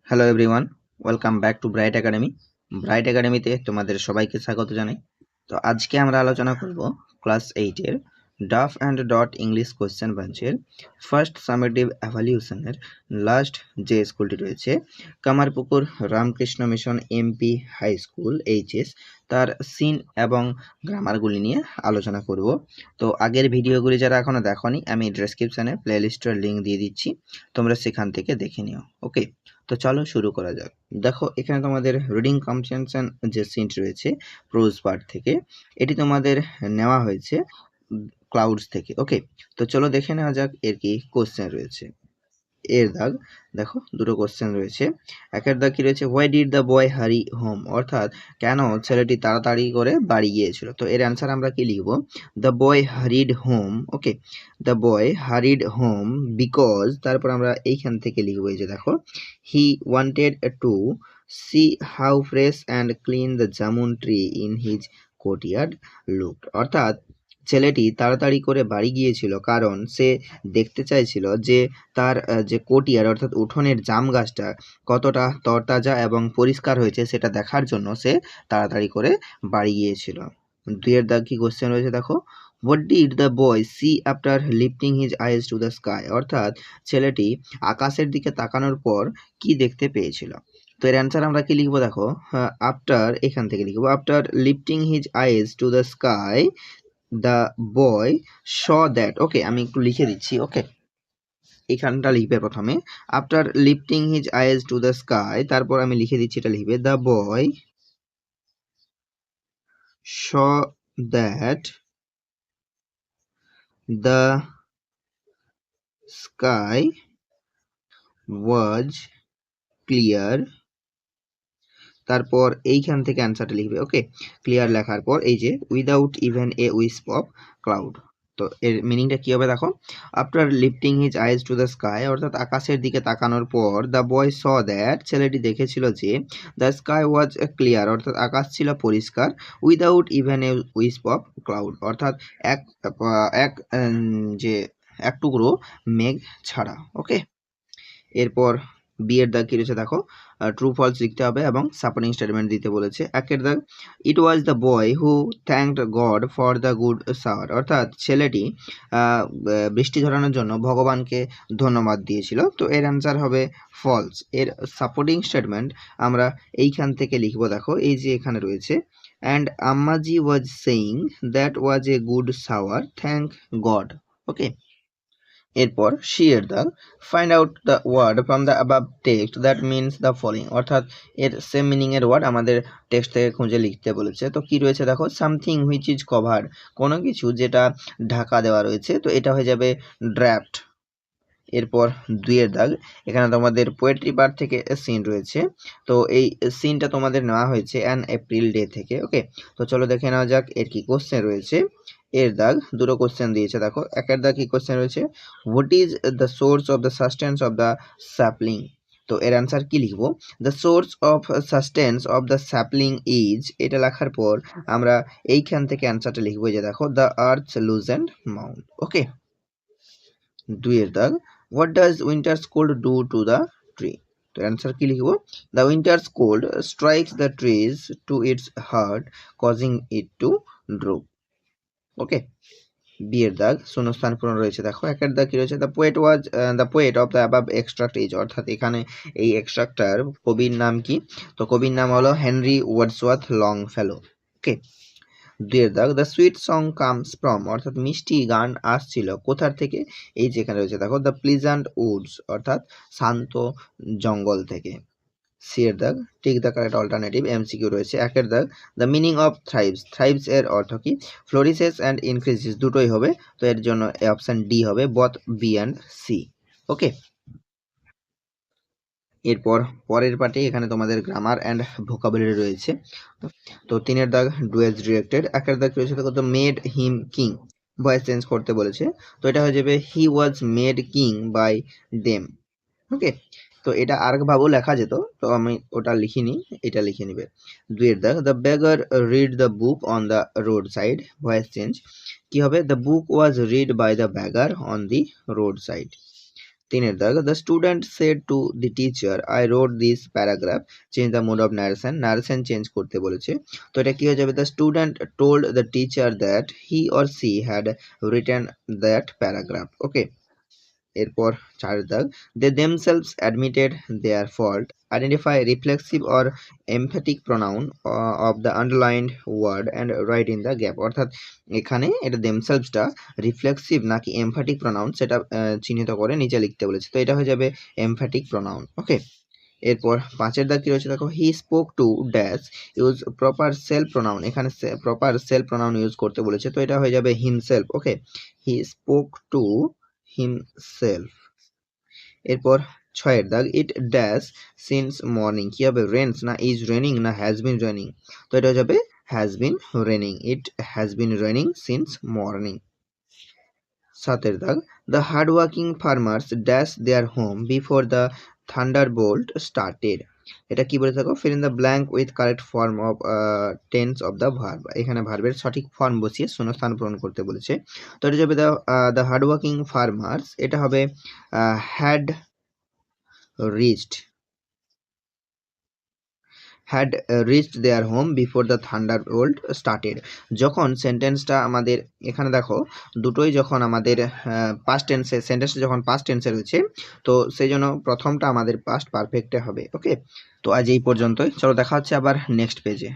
Hello everyone, welcome back to bright academy. Bright একাডেমিতে তোমাদের সবাইকে স্বাগত জানাই। তো আজকে আমরা আলোচনা করব ক্লাস 8-এর ডাফ অ্যান্ড ডট ইংলিশ কোয়েশ্চেন ব্রাঞ্চের ফার্স্ট সামেটিভ এভালিউশনের লাস্ট যে স্কুলটি রয়েছে Kamarpukur Ramakrishna mission MP high school HS, তার সিন এবং গ্রামারগুলি নিয়ে আলোচনা করব। তো আগের ভিডিওগুলি যারা এখনও দেখোনি, আমি ডেসক্রিপশানে প্লেলিস্টের লিঙ্ক দিয়ে দিচ্ছি, তোমরা সেখান থেকে দেখে নিও। ওকে, তো চলো শুরু করা যাক। দেখো এখানে তোমাদের রিডিং কম্প্রিহেনশন যে সিনটি রয়েছে প্রোজ পার্ট থেকে, এটি তোমাদের নেওয়া হয়েছে ক্লাউডস থেকে। ওকে, তো চলো দেখে নেওয়া যাক এর কি কোশ্চেন রয়েছে। এর দাগ দেখো দুটো কোশ্চেন রয়েছে। একের দাগ কি রয়েছে, হোয়াই ডিড দ্য বয় হারি হোম, অর্থাৎ কেন ছেলেটি তাড়াতাড়ি করে বাড়ি গিয়েছিল। তো এর অ্যান্সার আমরা কি লিখবো, the boy হারিড home. Okay, the boy হারিড home because, তারপর আমরা এইখান থেকে লিখবো, এই যে দেখো, he wanted to C how fresh and clean the jamun tree in his courtyard looked, অর্থাৎ ছেলেটি তাড়াতাড়ি করে বাড়ি গিয়েছিল কারণ সে দেখতে চাইছিল যে তার যে কোর্টইয়ার্ড অর্থাৎ উঠোনের জাম গাছটা কতটা তরতাজা এবং পরিষ্কার হয়েছে সেটা দেখার জন্য সে তাড়াতাড়ি করে বাড়ি গিয়েছিল। দুইয়ের দাগ কি কোশ্চেন রয়েছে দেখো, what did the boy see after lifting his eyes to the sky, অর্থাৎ ছেলেটি আকাশের দিকে তাকানোর পর কি দেখতে পেয়েছিল। তো এর অ্যান্সার আমরা কি লিখবো দেখো, আফটার, এখান থেকে লিখবো, after lifting his eyes to the sky the boy saw that. Okay, আমি একটু লিখে দিচ্ছি। ওকে, এখানটা লিখবে প্রথমে after lifting his eyes to the sky, তারপর আমি লিখে দিচ্ছি, এটা লিখবে the boy saw that the sky was clear, তারপর এইখান থেকে অ্যান্সারটা লিখবে। ওকে, ক্লিয়ার লেখার পর এই যে without even a wisp of cloud. তো এর মিনিংটা কী হবে দেখো, after lifting his eyes to the sky, অর্থাৎ আকাশের দিকে তাকানোর পর, দ্য বয় স দ্যাট, ছেলেটি দেখেছিল যে দ্য স্কাই ওয়াজ ক্লিয়ার, অর্থাৎ আকাশ ছিল পরিষ্কার, without even a wisp of cloud, অর্থাৎ এক এক যে এক টুকরো মেঘ ছাড়া। ওকে, এরপর বিয়ের দাগ কি রয়েছে দেখো, ট্রু ফলস লিখতে হবে এবং সাপোর্টিং স্টেটমেন্ট দিতে বলেছে। একের দাগ, it was the boy who thanked God for the good shower, অর্থাৎ ছেলেটি বৃষ্টি ঝরানোর জন্য ভগবানকে ধন্যবাদ দিয়েছিল। তো এর অ্যান্সার হবে ফলস। এর সাপোর্টিং স্টেটমেন্ট আমরা এইখান থেকে লিখবো দেখো, এই যে এখানে রয়েছে, and Ammaji was saying that was a good shower, thank God. Okay, এরপর সি এর দাগ, find out the word from the above text that means the following, অর্থাৎ এর সেম মিনিং এর ওয়ার্ড আমাদের টেক্সট থেকে খুঁজে লিখতে বলেছে। তো কি রয়েছে দেখো, সামথিং হুইচ ইজ কভার্ড, কোনো কিছু যেটা ঢাকা দেওয়া রয়েছে, তো এটা হয়ে যাবে ড্রাফট। এরপর দুইয়ের দাগ, এখানে তোমাদের পোয়েট্রি পার্ট থেকে সিন রয়েছে, তো এই সিনটা তোমাদের নেওয়া হয়েছে অ্যান এপ্রিল ডে থেকে। ওকে, তো চলো দেখে নেওয়া যাক এর কি কোশ্চেন রয়েছে। এর দাগ দুটো কোশ্চেন দিয়েছে দেখো, একের দাগ কি কোশ্চেন রয়েছে, what is the source of the sustains of the sapling. তো এর অ্যান্সার কি লিখবো, the source of sustains of the sapling is, এটা লেখার পর আমরা এইখান থেকে অ্যান্সারটা লিখবো, যে দেখো দ্য আর্থ লুজেন্ড মাউন্ট। ওকে, দুইয়ের দাগ, what does winter's cold do to the tree. তো অ্যান্সার কি লিখবো, the winter's cold strikes the trees to its heart causing it to droop. Okay, বিয়ের দাগ শূন্যস্থান পূরণ রয়েছে দেখো, একের দাগ কি রয়েছে, the poet was the poet of the above extract is, অর্থাৎ এখানে এই এক্সট্রাক্টার কবির নাম কি, তো কবির নাম হলো হেনরি ওয়ার্ডসওয়ার্থ লংফেলো। ওকে, দুইয়ের দাগ, the sweet song comes from, অর্থাৎ মিষ্টি গান আসছিল কোথার থেকে, এই যেখানে রয়েছে দেখো, দ্য প্লিজেন্ট উডস, অর্থাৎ শান্ত জঙ্গল থেকে। সি এর দাগ, tick the correct alternative, MCQ রয়েছে। একের দাগ, দ্য মিনিং অফ থ্রাইভস, থ্রাইভস এর অর্থ কি, ফ্লোরিসেস অ্যান্ড ইনক্রিজেস, দুটোই হবে, তো এর জন্য অপশন ডি হবে, বথ বি অ্যান্ড সি। ওকে, এরপর পরের পার্টে এখানে তোমাদের গ্রামার অ্যান্ড ভোকাবুলারি রয়েছে। তো তিনের দাগ, ডুয়েজ ডিরেক্টেড। একের দাগ রয়েছে দেখো, তো made him king, voice change করতে বলেছে, তো এটা হয়ে যাবে he was made king by them. Okay, তো এটা আরেকভাবেও লেখা যেত, তো আমি ওটা লিখিনি, এটা লিখে নিবে। দুইয়ের দাগ, the beggar read the book on the road side, voice change কি হবে, the book was read by the beggar on the road side. তিনের দাগ, the student said to the teacher I read this paragraph, change the mode of narration, narration change করতে বলেছে। তো এটা কি হয়ে যাবে, the student told the teacher that he or she had written that paragraph. Okay, এরপর চার দাগ, they themselves admitted their fault, identify reflexive or emphatic pronoun of the underlined word and write in the gap. অর্থাৎ এখানে এটা দেমসেলভসটা reflexive নাকি emphatic pronoun সেটা চিহ্নিত করে নিচে লিখতে বলেছে। তো এটা হয়ে যাবে এমফ্যাটিক প্রোনাউন। ওকে, এরপর পাঁচের দাগ কি রয়েছে দেখো, he spoke to dash use proper self pronoun, এখানে প্রপার সেলফ প্রোনাউন ইউজ করতে বলেছে। তো এটা হয়ে যাবে himself. Okay, he spoke to himself. এরপর ছয়ের দাগ, ইট ড্যাশ সিন্স মর্নিং, কি হবে, রেন্স না ইজ রেনিং না হ্যাজ বিন রেনিং। তো এটা হয়ে যাবে has been raining, it has been raining since morning. সাতের দাগ, the hard working farmers dash their home before the Thunderbolt started. এটা কি বলে থাকো, fill in the blank with correct form of tense of the verb, এখানে ভার্বের সঠিক form বসিয়ে শূন্যস্থান পূরণ করতে বলেছে। তো এটা যাবে দ্য হার্ড ওয়ার্কিং ফার্মার্স, এটা হবে had reached, had reached their home before the Thunderbolt started. যখন সেন্টেন্সটা আমাদের এখানে দেখো দুটোই যখন আমাদের পাস্ট টেন্সে, সেন্টেন্সটা যখন পাস্ট টেন্সে রয়েছে তো সেই জন্য প্রথমটা আমাদের পাস্ট পারফেক্টে হবে। ওকে, তো আজ এই পর্যন্তই, চলো দেখা হচ্ছে আবার নেক্সট পেজে।